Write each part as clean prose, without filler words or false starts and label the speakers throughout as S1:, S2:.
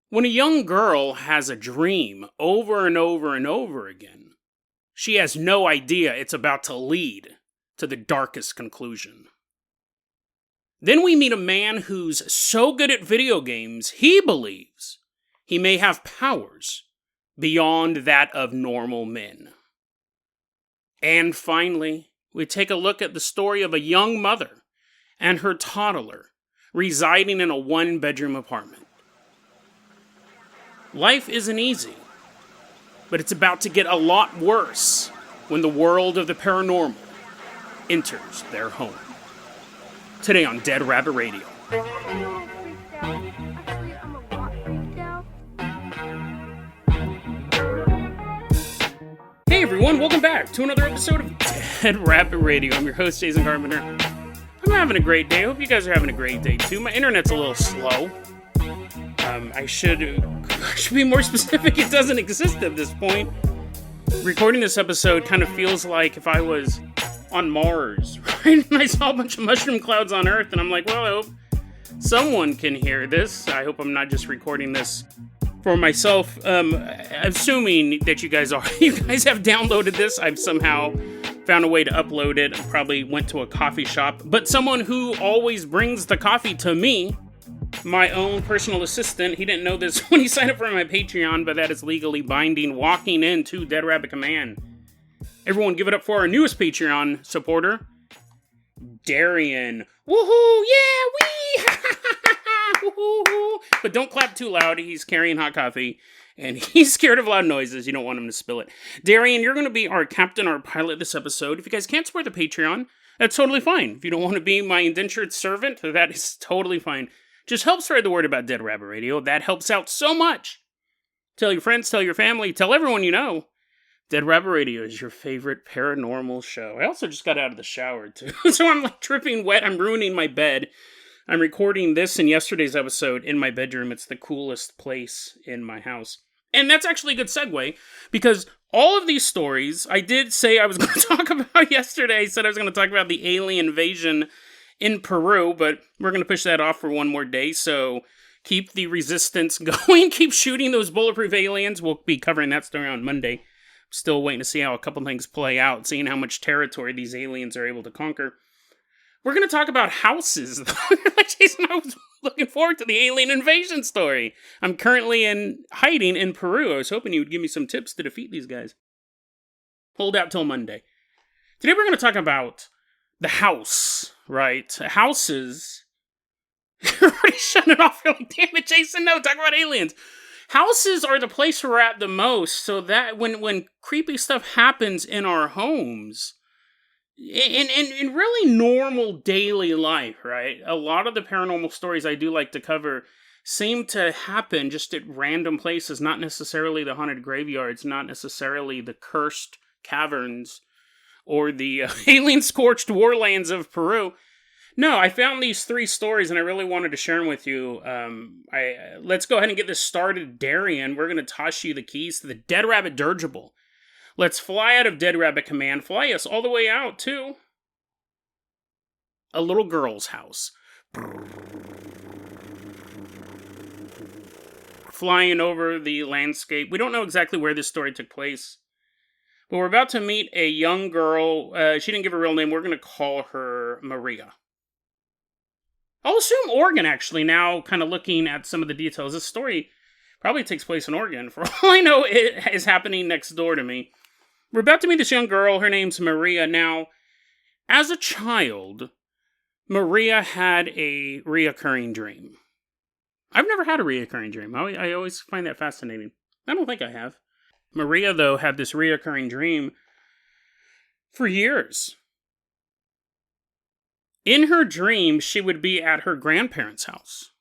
S1: When a young girl has a dream over and over and over again, she has no idea it's about to lead to the darkest conclusion. Then we meet a man who's so good at video games, he believes he may have powers beyond that of normal men. And finally, we take a look at the story of a young mother and her toddler residing in a one-bedroom apartment. Life isn't easy, but it's about to get a lot worse when the world of the paranormal enters their home. Today on Dead Rabbit Radio. Hey everyone, welcome back to another episode of Dead Rabbit Radio. I'm your host, Jason Carpenter. I'm having a great day. I hope you guys are having a great day too. My internet's a little slow. I should be more specific. It doesn't exist at this point. Recording this episode kind of feels like if I was on Mars, right? And I saw a bunch of mushroom clouds on Earth, and I'm like, well, I hope someone can hear this. I hope I'm not just recording this for myself. Assuming that you guys have downloaded this. I've somehow found a way to upload it. I probably went to a coffee shop, but someone who always brings the coffee to me, my own personal assistant, he didn't know this when he signed up for my Patreon, but that is legally binding, walking into Dead Rabbit Command. Everyone give it up for our newest Patreon supporter, Darian. Woohoo! Yeah! Wee! Woohoo! But don't clap too loud. He's carrying hot coffee, and he's scared of loud noises. You don't want him to spill it. Darian, you're going to be our captain, our pilot this episode. If you guys can't support the Patreon, that's totally fine. If you don't want to be my indentured servant, that is totally fine. Just help spread the word about Dead Rabbit Radio. That helps out so much. Tell your friends, tell your family, tell everyone you know. Dead Rabbit Radio is your favorite paranormal show. I also just got out of the shower, too. So I'm like dripping wet. I'm ruining my bed. I'm recording this and yesterday's episode in my bedroom. It's the coolest place in my house. And that's actually a good segue, because all of these stories I did say I was going to talk about yesterday. I said I was going to talk about the alien invasion in Peru, but we're going to push that off for one more day, so keep the resistance going. Keep shooting those bulletproof aliens. We'll be covering that story on Monday. Still waiting to see how a couple things play out, seeing how much territory these aliens are able to conquer. We're going to talk about houses. Like Jason, I was looking forward to the alien invasion story. I'm currently hiding in Peru. I was hoping you would give me some tips to defeat these guys. Hold out till Monday. Today we're going to talk about the house, right? Houses. You're already shutting it off. You're like, damn it, Jason, no, talk about aliens. Houses are the place we're at the most, so that when creepy stuff happens in our homes, in really normal daily life, right? A lot of the paranormal stories I do like to cover seem to happen just at random places, not necessarily the haunted graveyards, not necessarily the cursed caverns, or the alien-scorched warlands of Peru. No, I found these 3 stories, and I really wanted to share them with you. Let's go ahead and get this started. Darian, we're going to toss you the keys to the Dead Rabbit dirigible. Let's fly out of Dead Rabbit Command. Fly us all the way out to a little girl's house. Flying over the landscape. We don't know exactly where this story took place, but we're about to meet a young girl. She didn't give a real name. We're going to call her Maria. I'll assume Oregon, actually, now kind of looking at some of the details. This story probably takes place in Oregon. For all I know, it is happening next door to me. We're about to meet this young girl. Her name's Maria. Now, as a child, Maria had a reoccurring dream. I've never had a reoccurring dream. I always find that fascinating. I don't think I have. Maria, though, had this reoccurring dream for years. In her dream, she would be at her grandparents' house.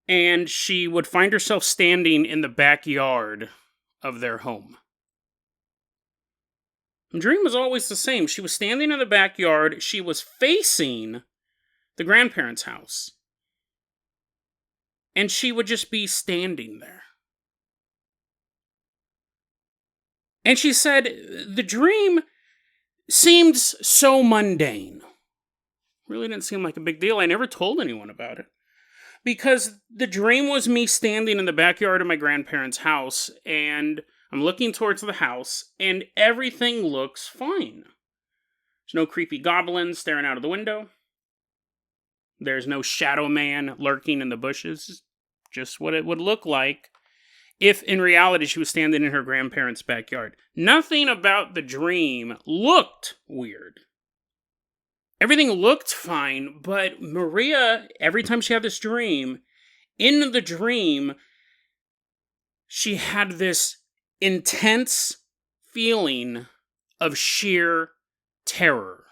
S1: And she would find herself standing in the backyard of their home. The dream was always the same. She was standing in the backyard. She was facing the grandparents' house. And she would just be standing there. And she said, the dream seemed so mundane. Really didn't seem like a big deal. I never told anyone about it. Because the dream was me standing in the backyard of my grandparents' house, and I'm looking towards the house, and everything looks fine. There's no creepy goblins staring out of the window. There's no shadow man lurking in the bushes. Just what it would look like if in reality she was standing in her grandparents' backyard. Nothing about the dream looked weird. Everything looked fine, but Maria, every time she had this dream, in the dream, she had this intense feeling of sheer terror.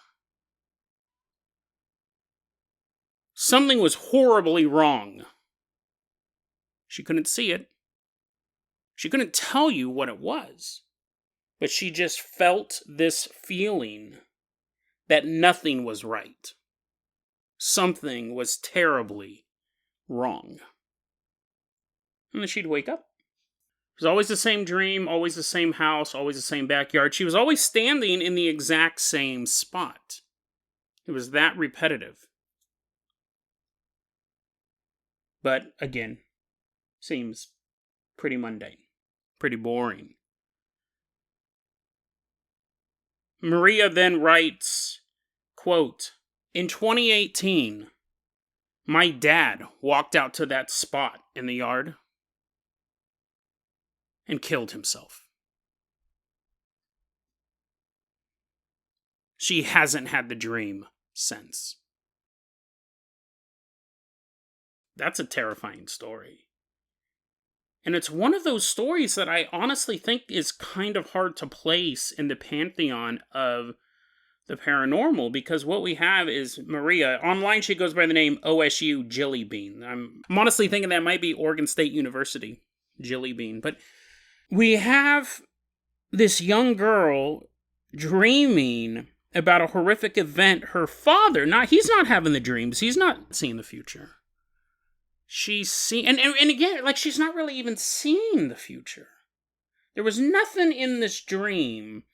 S1: Something was horribly wrong. She couldn't see it. She couldn't tell you what it was. But she just felt this feeling that nothing was right. Something was terribly wrong. And then she'd wake up. It was always the same dream, always the same house, always the same backyard. She was always standing in the exact same spot. It was that repetitive. But again, seems pretty mundane, pretty boring. Maria then writes, quote, "In 2018, my dad walked out to that spot in the yard and killed himself. She hasn't had the dream since." That's a terrifying story. And it's one of those stories that I honestly think is kind of hard to place in the pantheon of the paranormal, because what we have is Maria. Online, she goes by the name OSU Jillybean. I'm honestly thinking that might be Oregon State University Jillybean. But we have this young girl dreaming about a horrific event. Her father, he's not having the dreams. He's not seeing the future. She's seeing, and again, like, she's not really even seeing the future. There was nothing in this dream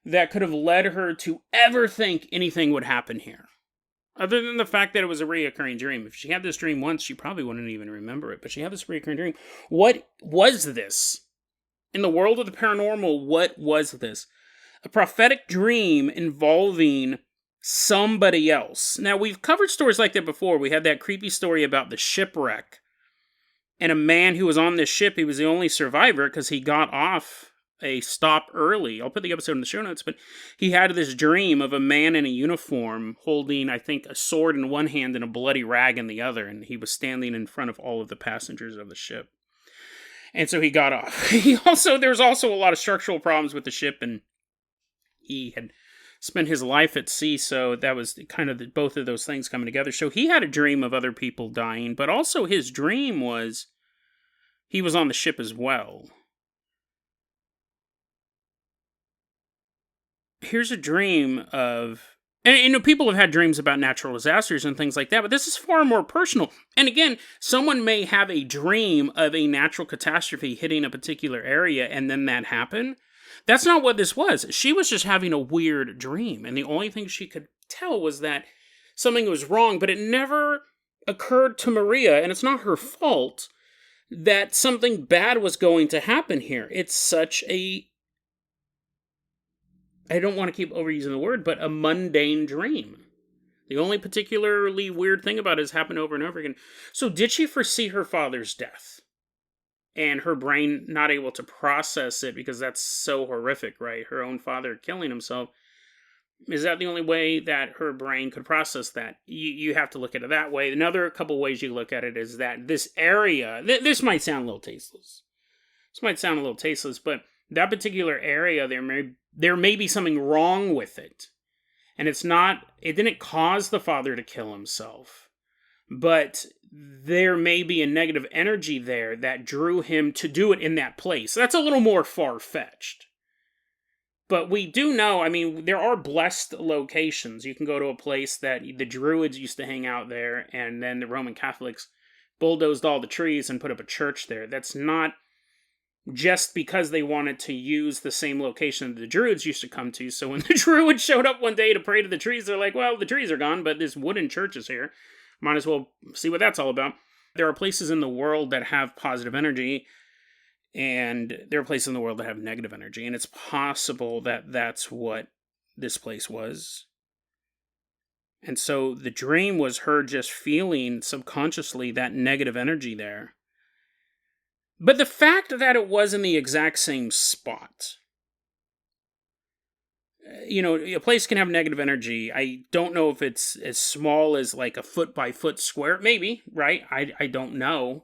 S1: that could have led her to ever think anything would happen here. Other than the fact that it was a reoccurring dream. If she had this dream once, she probably wouldn't even remember it. But she had this reoccurring dream. What was this? In the world of the paranormal, what was this? A prophetic dream involving somebody else. Now, we've covered stories like that before. We had that creepy story about the shipwreck. And a man who was on this ship, he was the only survivor because he got off a stop early. I'll put the episode in the show notes, but he had this dream of a man in a uniform holding, I think, a sword in one hand and a bloody rag in the other, and he was standing in front of all of the passengers of the ship. And so he got off. There's also a lot of structural problems with the ship, and he had spent his life at sea, so that was kind of both of those things coming together. So he had a dream of other people dying, but also his dream was he was on the ship as well. Here's a dream of, and people have had dreams about natural disasters and things like that, but this is far more personal. And again, someone may have a dream of a natural catastrophe hitting a particular area, and then that happened. That's not what this was. She was just having a weird dream, and the only thing she could tell was that something was wrong, but it never occurred to Maria, and it's not her fault, that something bad was going to happen here. It's such a, I don't want to keep overusing the word, but a mundane dream. The only particularly weird thing about it has happened over and over again. So did she foresee her father's death? And her brain not able to process it because that's so horrific, right? Her own father killing himself. Is that the only way that her brain could process that? You have to look at it that way. Another couple ways you look at it is that this area, this might sound a little tasteless. But that particular area, there may be something wrong with it. And it didn't cause the father to kill himself. But there may be a negative energy there that drew him to do it in that place. That's a little more far-fetched. But we do know, there are blessed locations. You can go to a place that the Druids used to hang out there, and then the Roman Catholics bulldozed all the trees and put up a church there. That's not just because they wanted to use the same location that the Druids used to come to. So when the Druids showed up one day to pray to the trees, they're like, well, the trees are gone, but this wooden church is here. Might as well see what that's all about. There are places in the world that have positive energy, and there are places in the world that have negative energy, and it's possible that that's what this place was. And so the dream was her just feeling subconsciously that negative energy there. But the fact that it was in the exact same spot, a place can have negative energy. I don't know if it's as small as like a foot by foot square. Maybe, right? I don't know.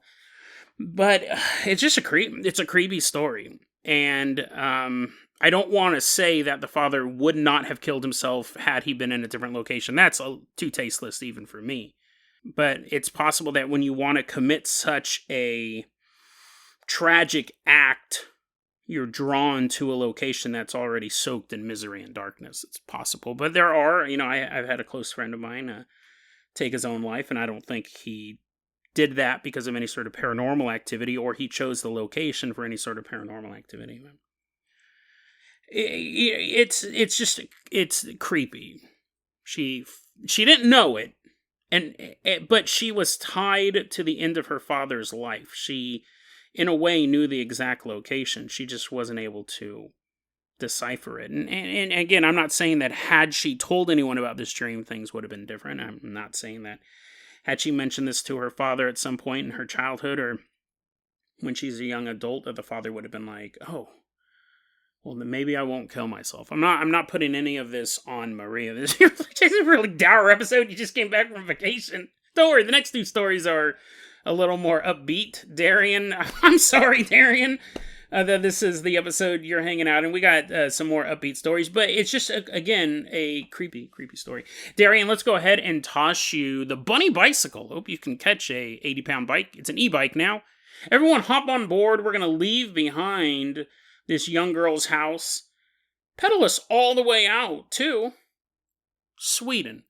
S1: But it's just it's a creepy story. And I don't want to say that the father would not have killed himself had he been in a different location. That's too tasteless even for me. But it's possible that when you want to commit such a tragic act, you're drawn to a location that's already soaked in misery and darkness. It's possible. But there are, I've had a close friend of mine take his own life, and I don't think he did that because of any sort of paranormal activity, or he chose the location for any sort of paranormal activity. It's creepy. She didn't know it, but she was tied to the end of her father's life. She, in a way, knew the exact location. She just wasn't able to decipher it. And again, I'm not saying that had she told anyone about this dream, things would have been different. I'm not saying that. Had she mentioned this to her father at some point in her childhood, or when she's a young adult, that the father would have been like, oh, well, then maybe I won't kill myself. I'm not putting any of this on Maria. This is a really dour episode. You just came back from vacation. Don't worry, the next two stories are a little more upbeat. Darian, I'm sorry, Darian, that this is the episode you're hanging out in. We got some more upbeat stories, but it's just, again, a creepy story. Darian, let's go ahead and toss you the bunny bicycle. Hope you can catch a 80-pound bike. It's an e-bike now. Everyone hop on board. We're going to leave behind this young girl's house. Pedal us all the way out to Sweden.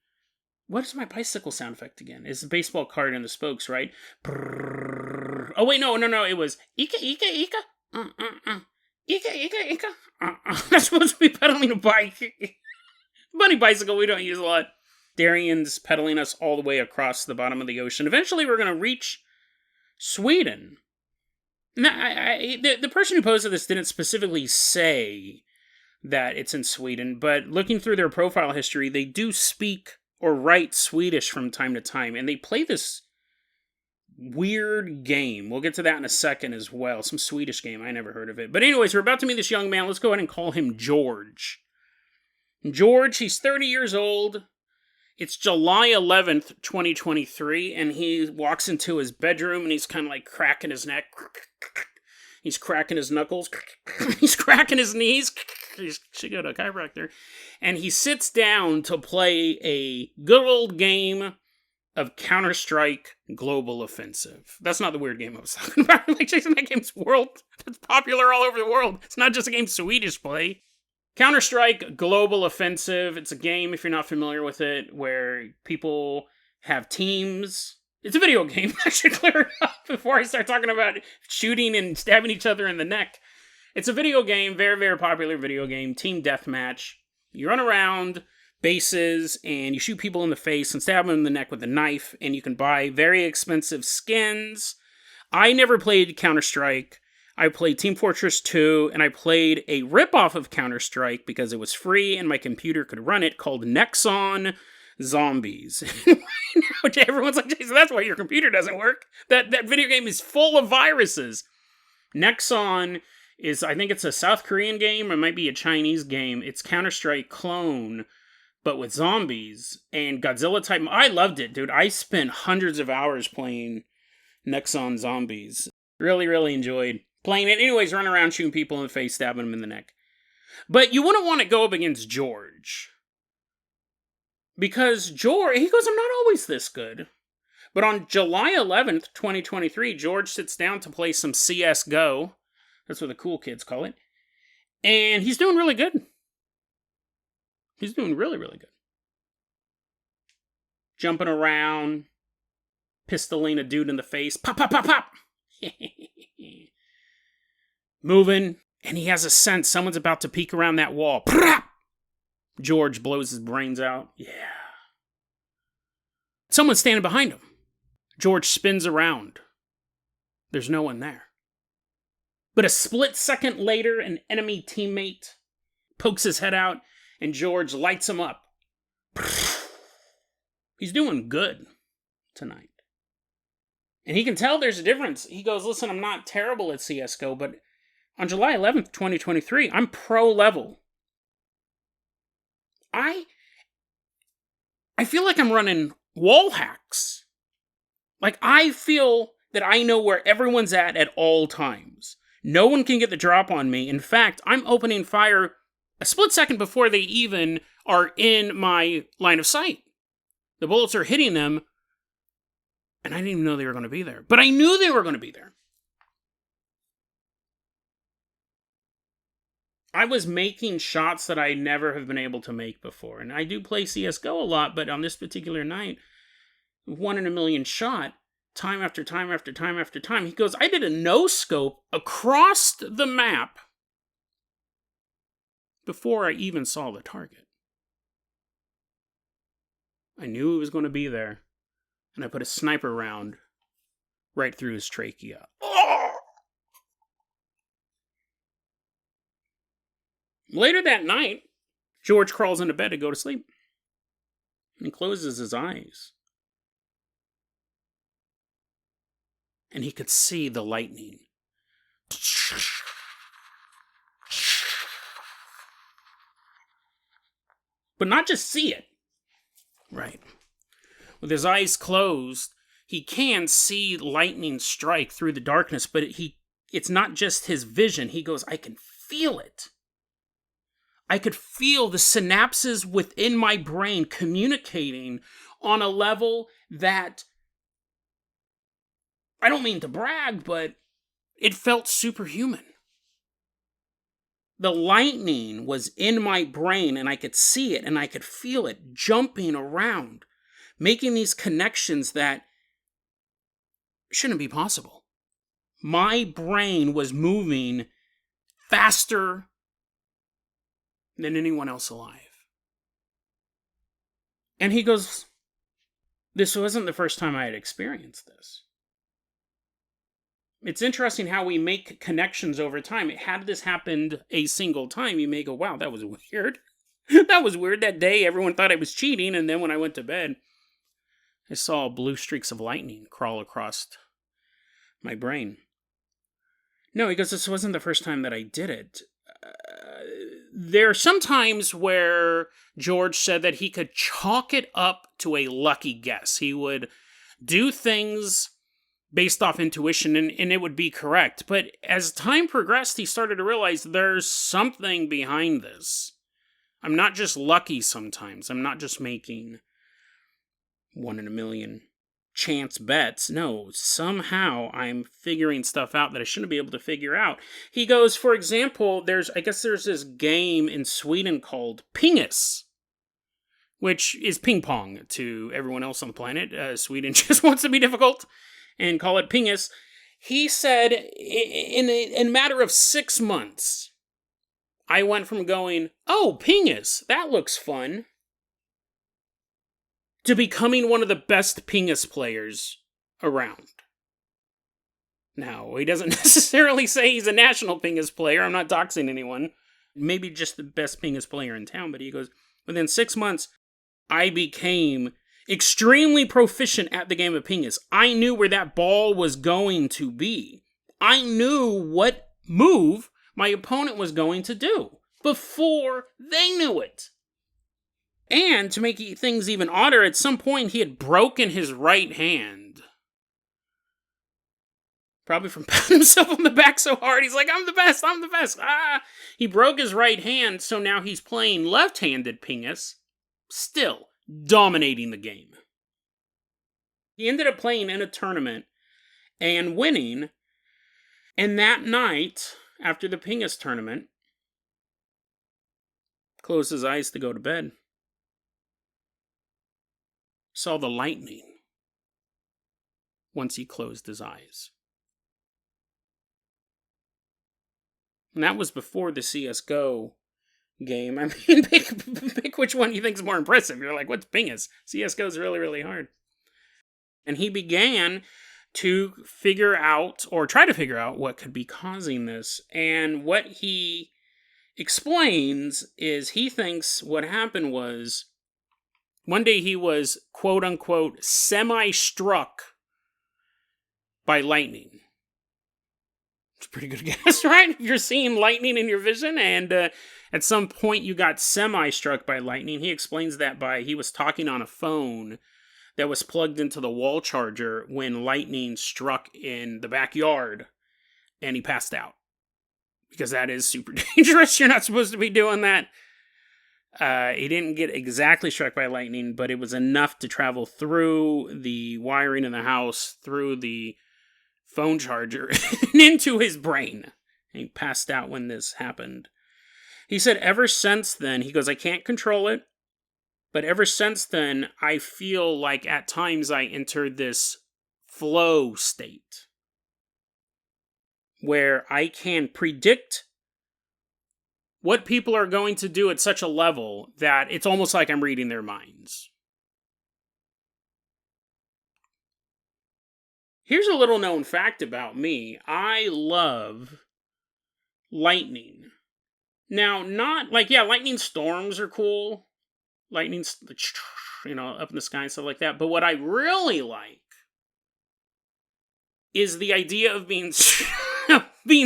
S1: What is my bicycle sound effect again? It's the baseball card and the spokes, right? Brrr. Oh, wait, no. It was Ika, Ika, Ika. Ika, Ika, Ika. That's supposed to be pedaling a bike. Bunny bicycle we don't use a lot. Darian's pedaling us all the way across the bottom of the ocean. Eventually we're going to reach Sweden. Now, the person who posted this didn't specifically say that it's in Sweden, but looking through their profile history, they do speak or write Swedish from time to time, and they play this weird game. We'll get to that in a second as well. Some Swedish game. I never heard of it. But anyways, we're about to meet this young man. Let's go ahead and call him George. George, he's 30 years old. It's July 11th, 2023, and he walks into his bedroom, and he's kind of like cracking his neck. He's cracking his knuckles. He's cracking his knees. He should go to a chiropractor. And he sits down to play a good old game of Counter-Strike Global Offensive. That's not the weird game I was talking about. Like, Jason, that game's it's popular all over the world. It's not just a game Swedish play. Counter-Strike Global Offensive. It's a game, if you're not familiar with it, where people have teams. It's a video game. I should clear it up before I start talking about shooting and stabbing each other in the neck. It's a video game, very, very popular video game, team deathmatch. You run around bases, and you shoot people in the face and stab them in the neck with a knife, and you can buy very expensive skins. I never played Counter-Strike. I played Team Fortress 2, and I played a ripoff of Counter-Strike because it was free and my computer could run it, called Nexon Zombies. Now everyone's like, Jason, that's why your computer doesn't work. That video game is full of viruses. Nexon is, I think it's a South Korean game, or it might be a Chinese game. It's Counter-Strike clone, but with zombies and Godzilla type. I loved it, dude. I spent hundreds of hours playing Nexon Zombies. Really, really enjoyed playing it. Anyways, running around shooting people in the face, stabbing them in the neck. But you wouldn't want to go up against George. Because George, he goes, I'm not always this good. But on July 11th, 2023, George sits down to play some CSGO. That's what the cool kids call it. And he's doing really good. He's doing really, really good. Jumping around, pistoling a dude in the face. Pop, pop, pop, pop! Moving, and he has a sense someone's about to peek around that wall. George blows his brains out. Yeah. Someone's standing behind him. George spins around. There's no one there. But a split second later, an enemy teammate pokes his head out, and George lights him up. He's doing good tonight. And he can tell there's a difference. He goes, listen, I'm not terrible at CSGO, but on July 11th, 2023, I'm pro level. I feel like I'm running wall hacks. Like, I feel that I know where everyone's at all times. No one can get the drop on me. In fact, I'm opening fire a split second before they even are in my line of sight. The bullets are hitting them, and I didn't even know they were going to be there. But I knew they were going to be there. I was making shots that I never have been able to make before. And I do play CSGO a lot, but on this particular night, 1 in a million shot, time after time after time after time. He goes, I did a no-scope across the map before I even saw the target. I knew it was going to be there, and I put a sniper round right through his trachea. Later that night, George crawls into bed to go to sleep and closes his eyes. And he could see the lightning. But not just see it. Right. With his eyes closed, he can see lightning strike through the darkness, but it's not just his vision. He goes, I can feel it. I could feel the synapses within my brain communicating on a level that, I don't mean to brag, but it felt superhuman. The lightning was in my brain, and I could see it, and I could feel it jumping around, making these connections that shouldn't be possible. My brain was moving faster than anyone else alive. And he goes, this wasn't the first time I had experienced this. It's interesting how we make connections over time. Had this happened a single time, you may go, wow, that was weird. That was weird. That day, everyone thought I was cheating, and then when I went to bed, I saw blue streaks of lightning crawl across my brain. No, he goes, this wasn't the first time that I did it. There are some times where George said that he could chalk it up to a lucky guess. He would do things based off intuition, and it would be correct. But as time progressed, he started to realize there's something behind this. I'm not just lucky sometimes. I'm not just making 1 in a million chance bets. No, somehow I'm figuring stuff out that I shouldn't be able to figure out. He goes, for example, there's this game in Sweden called Pingus, which is ping pong to everyone else on the planet. Sweden just wants to be difficult and call it Pingus. He said, in a matter of 6 months, I went from going, oh, Pingus, that looks fun, to becoming one of the best Pingus players around. Now, he doesn't necessarily say he's a national Pingus player. I'm not doxing anyone. Maybe just the best Pingus player in town, but he goes, within 6 months, I became extremely proficient at the game of Pingus. I knew where that ball was going to be. I knew what move my opponent was going to do before they knew it. And to make things even odder, at some point he had broken his right hand. Probably from patting himself on the back so hard, he's like, I'm the best. Ah! He broke his right hand, so now he's playing left-handed Pingus, still dominating the game. He ended up playing in a tournament and winning, and that night, after the Pingus tournament, closed his eyes to go to bed. Saw the lightning once he closed his eyes. And that was before the CSGO game. I mean, pick which one you think is more impressive. You're like, what's Pingus? CSGO's really, really hard. And he began to figure out, or try to figure out, what could be causing this. And what he explains is he thinks what happened was one day he was, quote unquote, semi-struck by lightning. It's a pretty good guess, right? If you're seeing lightning in your vision, and at some point you got semi-struck by lightning. He explains that by he was talking on a phone that was plugged into the wall charger when lightning struck in the backyard, and he passed out. Because that is super dangerous. You're not supposed to be doing that. He didn't get exactly struck by lightning, but it was enough to travel through the wiring in the house, through the phone charger, and into his brain. And he passed out when this happened. He said ever since then, he goes, I can't control it, but ever since then, I feel like at times I entered this flow state where I can predict what people are going to do at such a level that it's almost like I'm reading their minds. Here's a little known fact about me. I love lightning. Now, not like, yeah, lightning storms are cool. Lightning's, up in the sky and stuff like that. But what I really like is the idea of being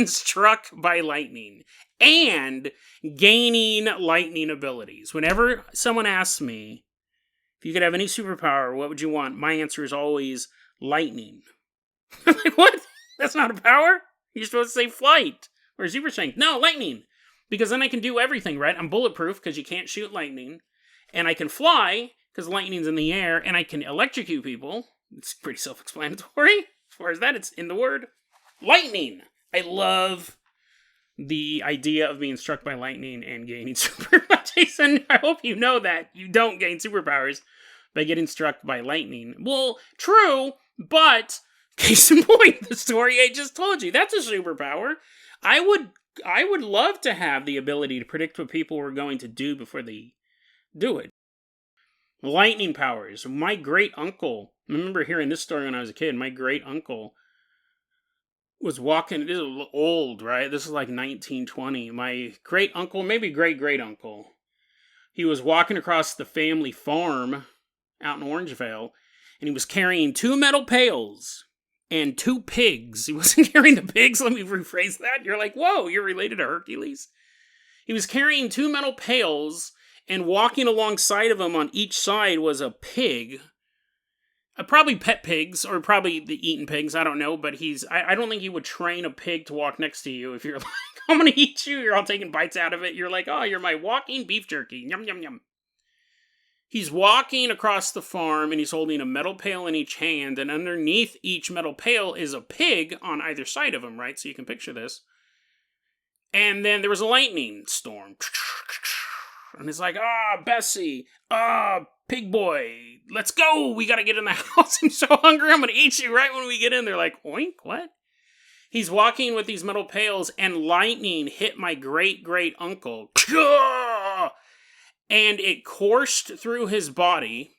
S1: struck by lightning and gaining lightning abilities. Whenever someone asks me if you could have any superpower, what would you want? My answer is always lightning. I'm like, what? That's not a power? You're supposed to say flight or super strength. No, lightning. Because then I can do everything, right? I'm bulletproof because you can't shoot lightning. And I can fly because lightning's in the air. And I can electrocute people. It's pretty self-explanatory. As far as that, it's in the word lightning. I love the idea of being struck by lightning and gaining superpowers. Jason, I hope you know that you don't gain superpowers by getting struck by lightning. Well, true, but case in point, the story I just told you, that's a superpower. I would love to have the ability to predict what people were going to do before they do it. Lightning powers. My great uncle, I remember hearing this story when I was a kid. My great uncle was walking, this is old, right? This is like 1920. My great uncle, maybe great uncle, he was walking across the family farm out in Orangevale, and he was carrying 2 metal pails and 2 pigs. He wasn't carrying the pigs, let me rephrase that. You're like, whoa, you're related to Hercules? He was carrying 2 metal pails, and walking alongside of him on each side was a pig. Probably pet pigs, or probably the eaten pigs, I don't know, but I don't think he would train a pig to walk next to you if you're like, I'm gonna eat you, you're all taking bites out of it, you're like, oh, you're my walking beef jerky, yum yum yum. He's walking across the farm, and he's holding a metal pail in each hand, and underneath each metal pail is a pig on either side of him, right? So you can picture this. And then there was a lightning storm. And it's like, Bessie, pig boy, let's go, we gotta get in the house, I'm so hungry, I'm gonna eat you right when we get in. They're like, oink, what? He's walking with these metal pails, and lightning hit my great uncle, and it coursed through his body,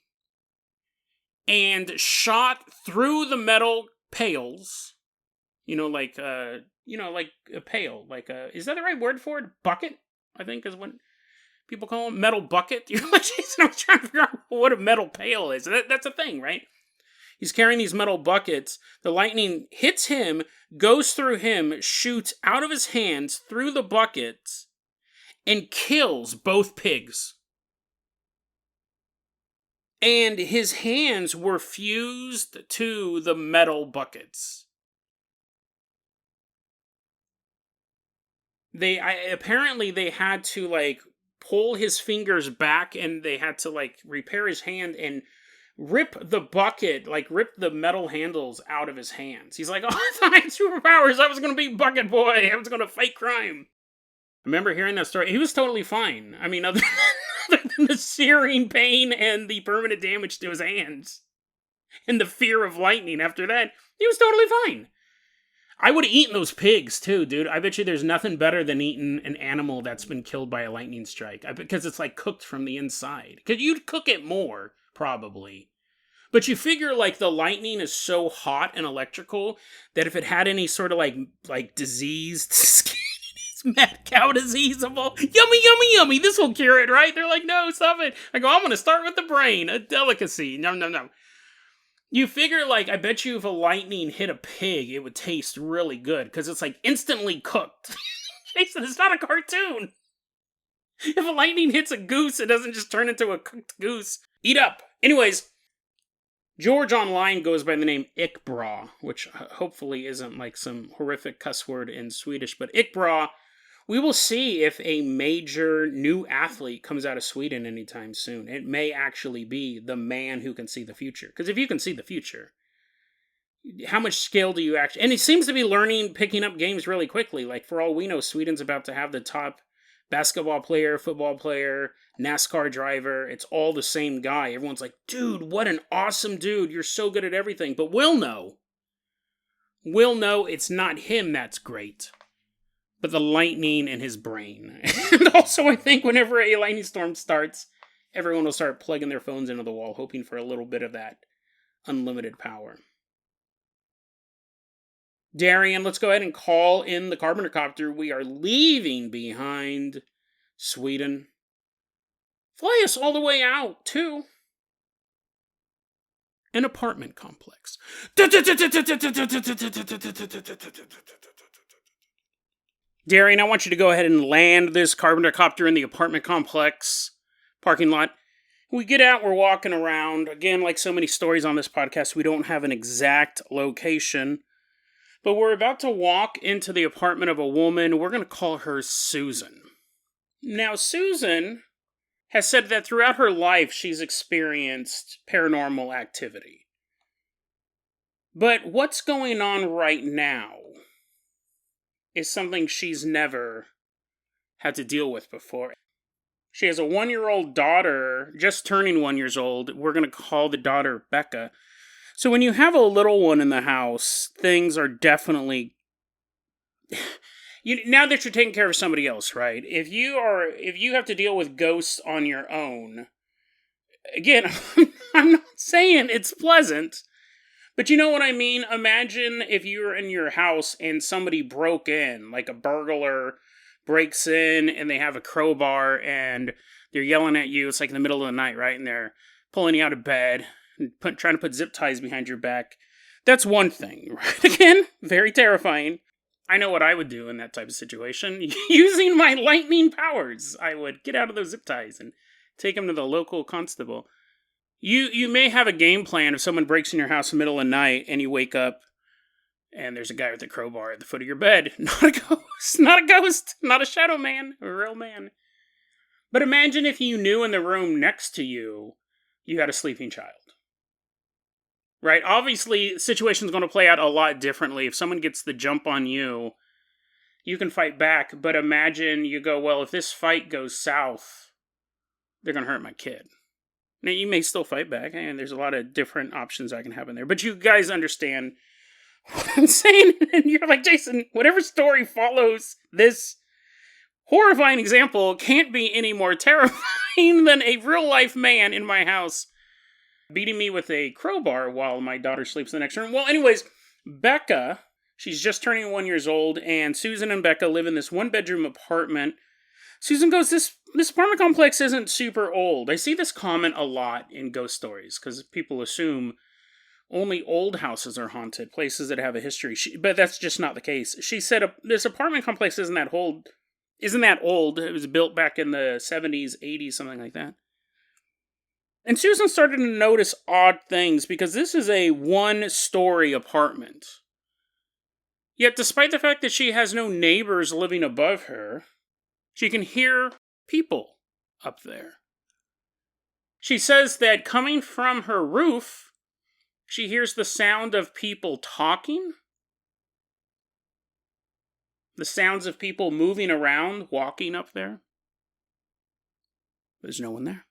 S1: and shot through the metal pails, like a pail, is that the right word for it? Bucket, I think is what people call them, metal bucket. You're like, Jason, I was trying to figure out what a metal pail is. That's a thing, right? He's carrying these metal buckets. The lightning hits him, goes through him, shoots out of his hands through the buckets, and kills both pigs. And his hands were fused to the metal buckets. Apparently they had to, pull his fingers back, and they had to repair his hand and rip the bucket, rip the metal handles out of his hands. He's like, oh, I thought I had superpowers. I was going to be bucket boy. I was going to fight crime. I remember hearing that story. He was totally fine. I mean, other than the searing pain and the permanent damage to his hands and the fear of lightning after that, he was totally fine. I would have eaten those pigs, too, dude. I bet you there's nothing better than eating an animal that's been killed by a lightning strike. Because it's, cooked from the inside. Because you'd cook it more, probably. But you figure, like, the lightning is so hot and electrical that if it had any sort of, like diseased skin, mad cow disease of all, yummy, yummy, yummy, this will cure it, right? They're like, no, stop it. I go, I'm going to start with the brain, a delicacy. No, no, no. You figure, like, I bet you if a lightning hit a pig, it would taste really good, because it's, like, instantly cooked. Jason, it's not a cartoon. If a lightning hits a goose, it doesn't just turn into a cooked goose. Eat up. Anyways, George online goes by the name Ickbra, which hopefully isn't like some horrific cuss word in Swedish, but Ickbra, we will see if a major new athlete comes out of Sweden anytime soon. It may actually be the man who can see the future. Because if you can see the future, how much skill do you actually... And he seems to be picking up games really quickly. Like, for all we know, Sweden's about to have the top basketball player, football player, NASCAR driver. It's all the same guy. Everyone's like, dude, what an awesome dude. You're so good at everything. But we'll know it's not him that's great, but the lightning in his brain. And also, I think whenever a lightning storm starts, everyone will start plugging their phones into the wall, hoping for a little bit of that unlimited power. Darian, let's go ahead and call in the Carpenter Copter. We are leaving behind Sweden. Fly us all the way out to an apartment complex. Darian, I want you to go ahead and land this Carpenter Copter in the apartment complex parking lot. We get out, we're walking around. Again, like so many stories on this podcast, we don't have an exact location. But we're about to walk into the apartment of a woman. We're going to call her Susan. Now, Susan has said that throughout her life, she's experienced paranormal activity. But what's going on right now is something she's never had to deal with before. She has a 1-year-old daughter, just turning 1 year old. We're going to call the daughter Becca. So when you have a little one in the house, things are definitely... now that you're taking care of somebody else, right? If you have to deal with ghosts on your own, again, I'm not saying it's pleasant, but you know what I mean? Imagine if you were in your house and somebody broke in, like a burglar breaks in and they have a crowbar and they're yelling at you. It's like in the middle of the night, right? And they're pulling you out of bed. Trying to put zip ties behind your back. That's one thing, right? Again, very terrifying. I know what I would do in that type of situation. Using my lightning powers, I would get out of those zip ties and take them to the local constable. You may have a game plan if someone breaks in your house in the middle of the night and you wake up and there's a guy with a crowbar at the foot of your bed. Not a ghost, not a shadow man, a real man. But imagine if you knew in the room next to you, you had a sleeping child. Right? Obviously, the situation's going to play out a lot differently. If someone gets the jump on you, you can fight back. But imagine you go, well, if this fight goes south, they're going to hurt my kid. Now, you may still fight back, and there's a lot of different options I can have in there. But you guys understand what I'm saying? And you're like, Jason, whatever story follows this horrifying example can't be any more terrifying than a real-life man in my house beating me with a crowbar while my daughter sleeps in the next room. Well, anyways, Becca, she's just turning 1 year old, and Susan and Becca live in this 1-bedroom apartment. Susan goes, this apartment complex isn't super old. I see this comment a lot in ghost stories, because people assume only old houses are haunted, places that have a history. But that's just not the case. She said this apartment complex isn't that old. It was built back in the 70s, 80s, something like that. And Susan started to notice odd things because this is a 1-story apartment. Yet despite the fact that she has no neighbors living above her, she can hear people up there. She says that coming from her roof, she hears the sound of people talking, the sounds of people moving around, walking up there. There's no one there.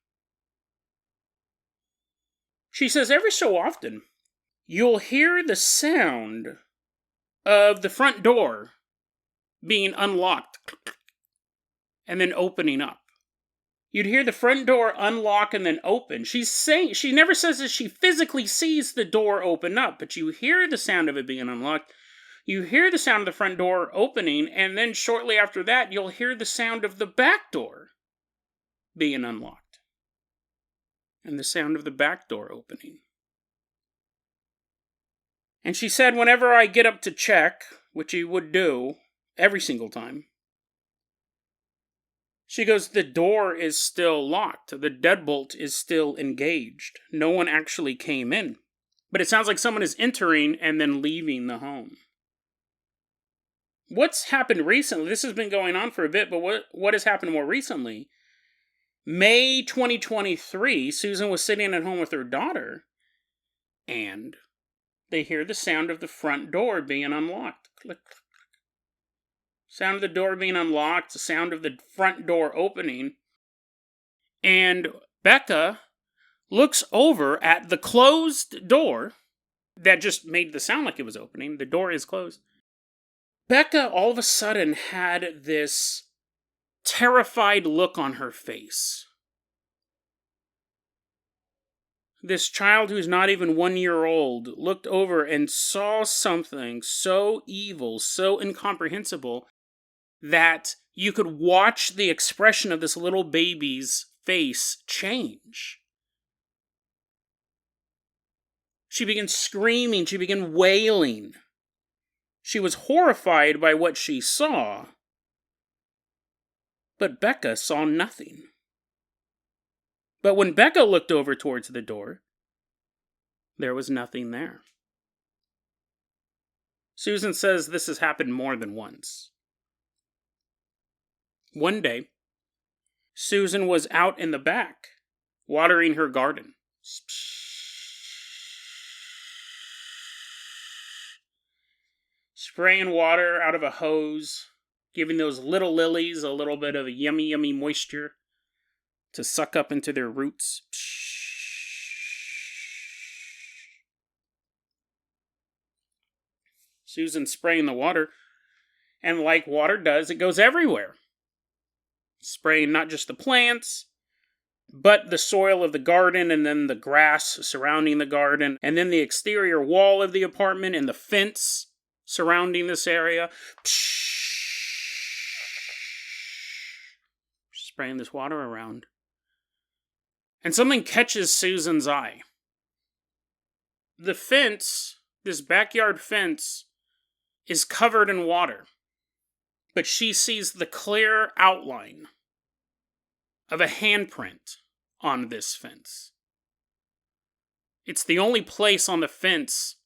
S1: She says every so often, you'll hear the sound of the front door being unlocked and then opening up. You'd hear the front door unlock and then open. She never says that she physically sees the door open up, but you hear the sound of it being unlocked. You hear the sound of the front door opening, and then shortly after that, you'll hear the sound of the back door being unlocked. And the sound of the back door opening. And she said whenever I get up to check, which he would do every single time, she goes, the door is still locked. The deadbolt is still engaged. No one actually came in. But it sounds like someone is entering and then leaving the home. What's happened recently? This has been going on for a bit, but what has happened more recently? May 2023, Susan was sitting at home with her daughter, and they hear the sound of the front door being unlocked. Click, click. Sound of the door being unlocked, the sound of the front door opening. And Becca looks over at the closed door that just made the sound like it was opening. The door is closed. Becca all of a sudden had this terrified look on her face. This child who's not even 1 year old looked over and saw something so evil, so incomprehensible, that you could watch the expression of this little baby's face change. She began screaming, she began wailing. She was horrified by what she saw, but Becca saw nothing. But when Becca looked over towards the door, there was nothing there. Susan says this has happened more than once. One day, Susan was out in the back, watering her garden. Spraying water out of a hose, giving those little lilies a little bit of a yummy, yummy moisture to suck up into their roots. Susan's spraying the water, and like water does, it goes everywhere. Spraying not just the plants, but the soil of the garden, and then the grass surrounding the garden, and then the exterior wall of the apartment, and the fence surrounding this area. Spraying this water around. And something catches Susan's eye. The fence, this backyard fence, is covered in water. But she sees the clear outline of a handprint on this fence. It's the only place on the fence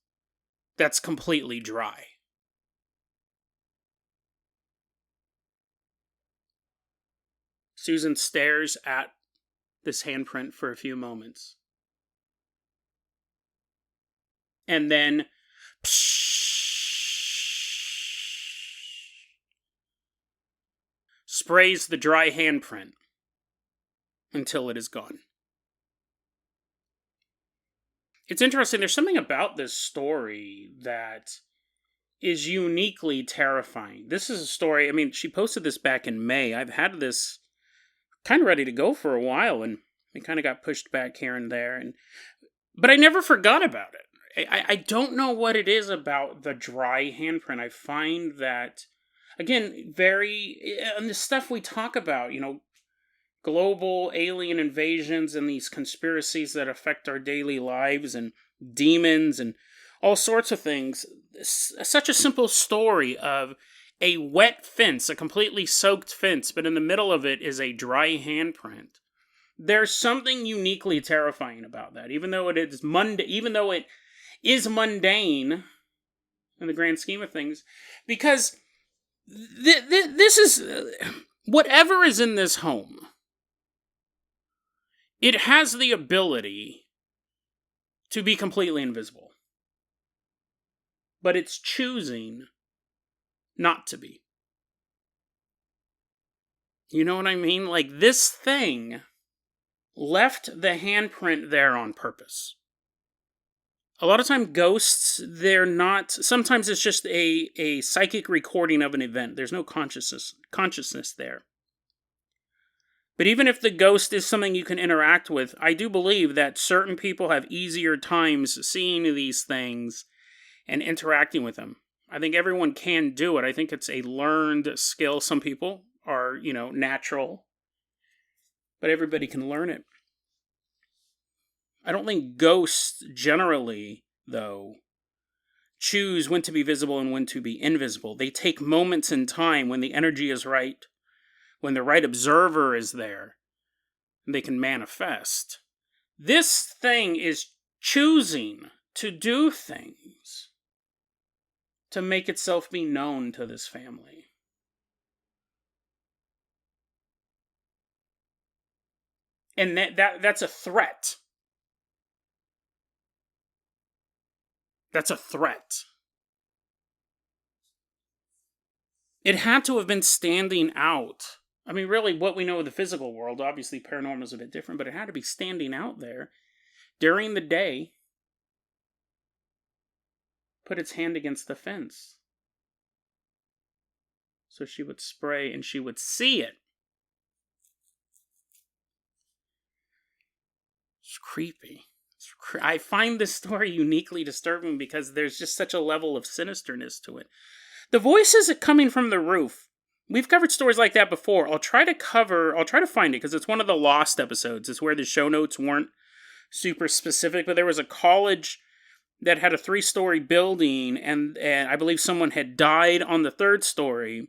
S1: that's completely dry. Susan stares at this handprint for a few moments. And then sprays the dry handprint until it is gone. It's interesting, there's something about this story that is uniquely terrifying. This is a story, I mean, she posted this back in May. I've had this kind of ready to go for a while, and it kind of got pushed back here and there. But I never forgot about it. I don't know what it is about the dry handprint. I find that, again, and the stuff we talk about, global alien invasions and these conspiracies that affect our daily lives and demons and all sorts of things. Such a simple story of a wet fence, a completely soaked fence, but in the middle of it is a dry handprint. There's something uniquely terrifying about that, even though it is mundane in the grand scheme of things, because this is whatever is in this home. It has the ability to be completely invisible, but it's choosing not to be. You know what I mean? Like, this thing left the handprint there on purpose. A lot of time ghosts, they're not, sometimes it's just a psychic recording of an event. There's no consciousness there. But even if the ghost is something you can interact with, I do believe that certain people have easier times seeing these things and interacting with them. I think everyone can do it. I think it's a learned skill. Some people are, natural, but everybody can learn it. I don't think ghosts generally, though, choose when to be visible and when to be invisible. They take moments in time when the energy is right, when the right observer is there, and they can manifest. This thing is choosing to do things to make itself be known to this family. And that's a threat. That's a threat. It had to have been standing out. I mean, really, what we know of the physical world, obviously paranormal is a bit different, but it had to be standing out there during the day, put its hand against the fence. So she would spray and she would see it. It's creepy. I find this story uniquely disturbing because there's just such a level of sinisterness to it. The voices coming from the roof. We've covered stories like that before. I'll try to find it because it's one of the lost episodes. It's where the show notes weren't super specific, but there was a college that had a 3-story building, and I believe someone had died on the 3rd story.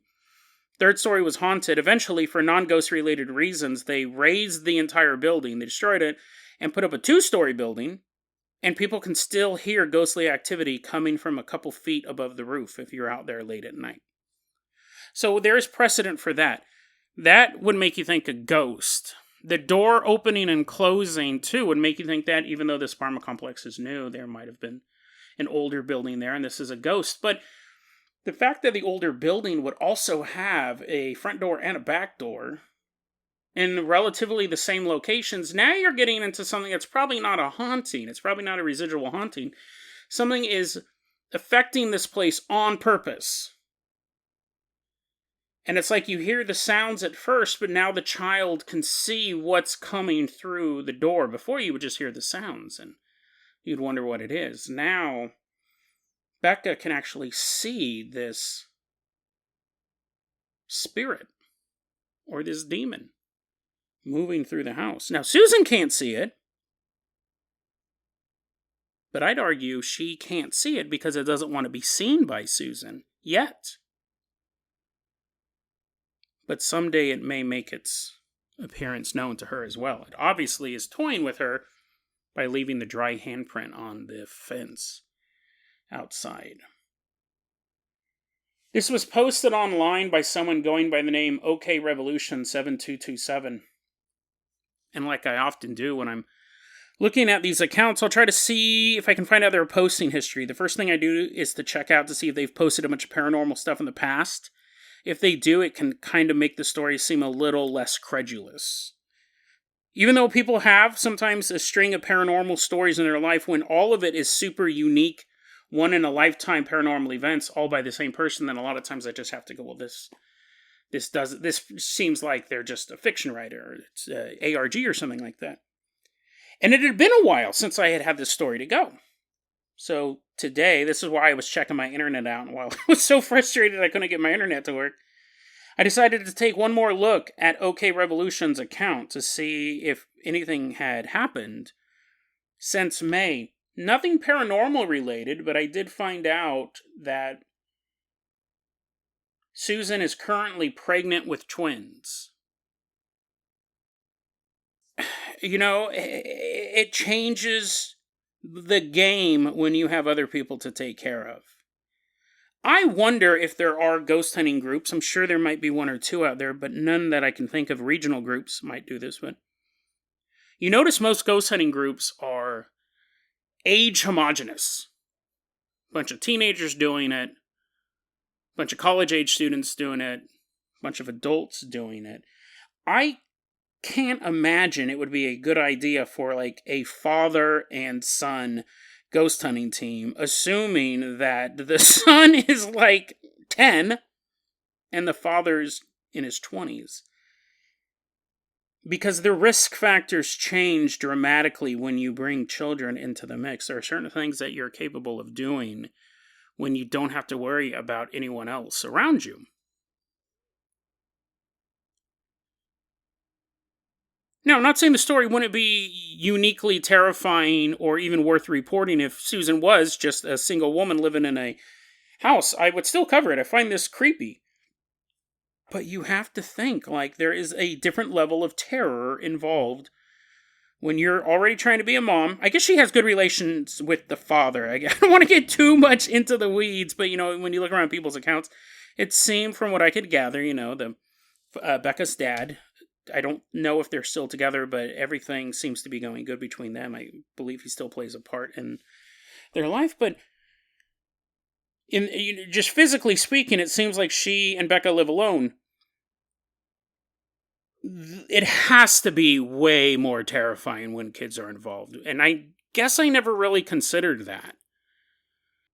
S1: 3rd story was haunted. Eventually, for non-ghost related reasons, they razed the entire building. They destroyed it and put up a 2-story building, and people can still hear ghostly activity coming from a couple feet above the roof if you're out there late at night. So there is precedent for that. That would make you think a ghost. The door opening and closing, too, would make you think that even though this apartment complex is new, there might have been an older building there, and this is a ghost. But the fact that the older building would also have a front door and a back door in relatively the same locations, now you're getting into something that's probably not a haunting. It's probably not a residual haunting. Something is affecting this place on purpose. And it's like you hear the sounds at first, but now the child can see what's coming through the door. Before you would just hear the sounds and you'd wonder what it is. Now, Becca can actually see this spirit or this demon moving through the house. Now, Susan can't see it, but I'd argue she can't see it because it doesn't want to be seen by Susan yet. But someday it may make its appearance known to her as well. It obviously is toying with her by leaving the dry handprint on the fence outside. This was posted online by someone going by the name OK Revolution 7227. And like I often do when I'm looking at these accounts, I'll try to see if I can find out their posting history. The first thing I do is to check out to see if they've posted a bunch of paranormal stuff in the past. If they do, it can kind of make the story seem a little less credulous. Even though people have sometimes a string of paranormal stories in their life, when all of it is super unique, one-in-a-lifetime paranormal events, all by the same person, then a lot of times I just have to go, well, this seems like they're just a fiction writer, or it's ARG or something like that. And it had been a while since I had this story to go. So today, this is why I was checking my internet out, and while I was so frustrated I couldn't get my internet to work, I decided to take one more look at OK Revolution's account to see if anything had happened since May. Nothing paranormal related, but I did find out that Susan is currently pregnant with twins. You know, it changes the game when you have other people to take care of. I wonder if there are ghost hunting groups. I'm sure there might be one or two out there, but none that I can think of. Regional groups might do this, but you notice most ghost hunting groups are age homogenous. Bunch of teenagers doing it, bunch of college age students doing it, bunch of adults doing it. I can't imagine it would be a good idea for like a father and son ghost hunting team, assuming that the son is like 10 and the father's in his 20s. Because the risk factors change dramatically when you bring children into the mix. There are certain things that you're capable of doing when you don't have to worry about anyone else around you. Now, I'm not saying the story wouldn't be uniquely terrifying or even worth reporting if Susan was just a single woman living in a house. I would still cover it. I find this creepy. But you have to think, like, there is a different level of terror involved when you're already trying to be a mom. I guess she has good relations with the father. I don't want to get too much into the weeds, but, when you look around people's accounts, it seemed, from what I could gather, Becca's dad, I don't know if they're still together, but everything seems to be going good between them. I believe he still plays a part in their life, but just physically speaking, it seems like she and Becca live alone. It has to be way more terrifying when kids are involved, and I guess I never really considered that.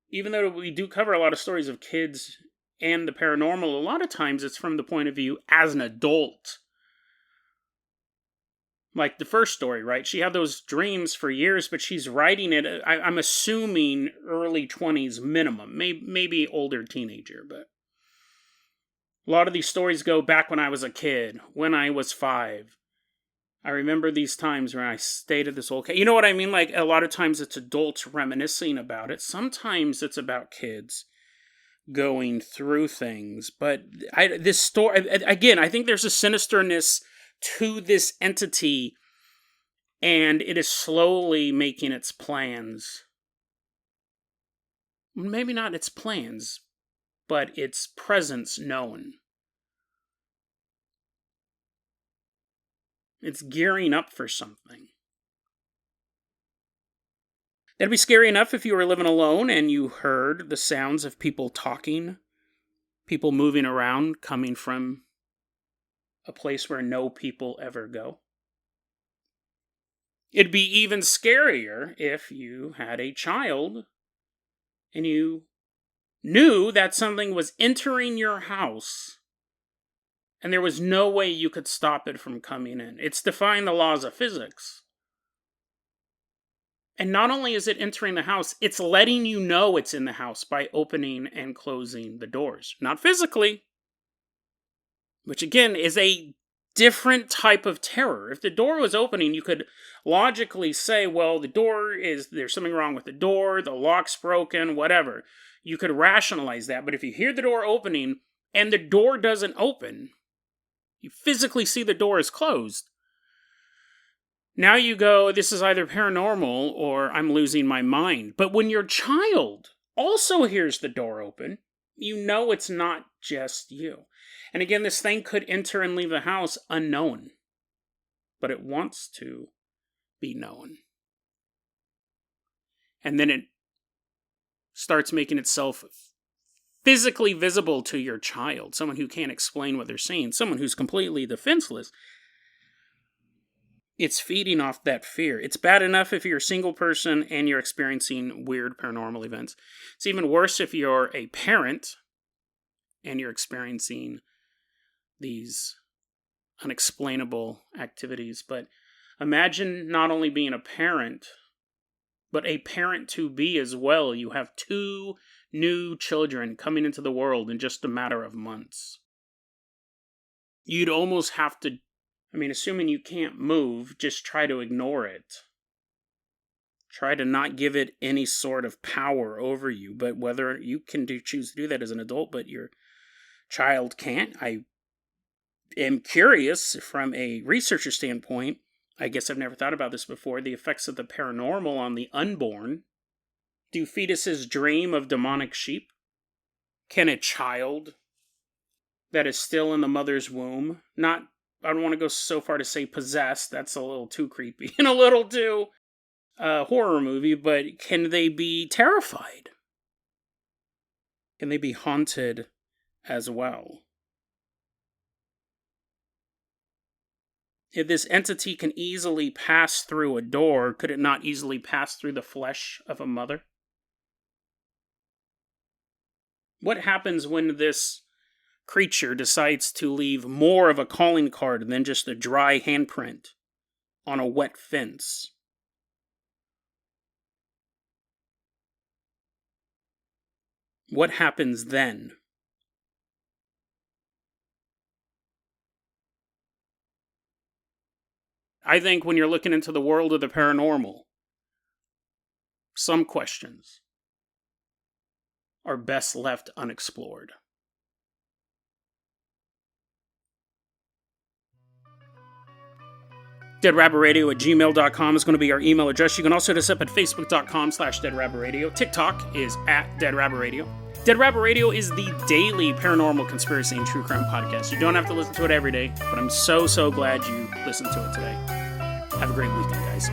S1: Even though we do cover a lot of stories of kids and the paranormal, a lot of times it's from the point of view as an adult. Like the first story, right? She had those dreams for years, but she's writing it, I'm assuming, early 20s minimum. Maybe older teenager, but a lot of these stories go back when I was a kid, when I was 5. I remember these times when I stayed at this old... You know what I mean? Like, a lot of times it's adults reminiscing about it. Sometimes it's about kids going through things. But this story... Again, I think there's a sinisterness to this entity, and it is slowly making its plans. Maybe not its plans, but its presence known. It's gearing up for something. That'd be scary enough if you were living alone and you heard the sounds of people talking, people moving around, coming from a place where no people ever go. It'd be even scarier if you had a child and you knew that something was entering your house and there was no way you could stop it from coming in. It's defying the laws of physics. And not only is it entering the house, it's letting you know it's in the house by opening and closing the doors. Not physically, which again is a different type of terror. If the door was opening, you could logically say, well, there's something wrong with the door, the lock's broken, whatever. You could rationalize that. But if you hear the door opening and the door doesn't open, you physically see the door is closed. Now you go, this is either paranormal or I'm losing my mind. But when your child also hears the door open, you know it's not just you. And again, this thing could enter and leave the house unknown. But it wants to be known. And then it starts making itself physically visible to your child. Someone who can't explain what they're seeing. Someone who's completely defenseless. It's feeding off that fear. It's bad enough if you're a single person and you're experiencing weird paranormal events. It's even worse if you're a parent and you're experiencing these unexplainable activities. But imagine not only being a parent, but a parent-to-be as well. You have 2 new children coming into the world in just a matter of months. You'd almost have to, assuming you can't move, just try to ignore it. Try to not give it any sort of power over you. But whether you can choose to do that as an adult, but your child can't, I am curious from a researcher standpoint. I guess I've never thought about this before. The effects of the paranormal on the unborn. Do fetuses dream of demonic sheep? Can a child that is still in the mother's womb, I don't want to go so far to say possessed, that's a little too creepy and a little too horror movie, but can they be terrified? Can they be haunted as well? If this entity can easily pass through a door, could it not easily pass through the flesh of a mother? What happens when this creature decides to leave more of a calling card than just a dry handprint on a wet fence? What happens then? I think when you're looking into the world of the paranormal, some questions are best left unexplored. DeadRabbitRadio@gmail.com is going to be our email address. You can also hit us up at Facebook.com/DeadRabbitRadio. TikTok is @DeadRabbitRadio. Dead Rabbit Radio is the daily paranormal conspiracy and true crime podcast. You don't have to listen to it every day, but I'm so glad you listened to it today. Have a great weekend, guys.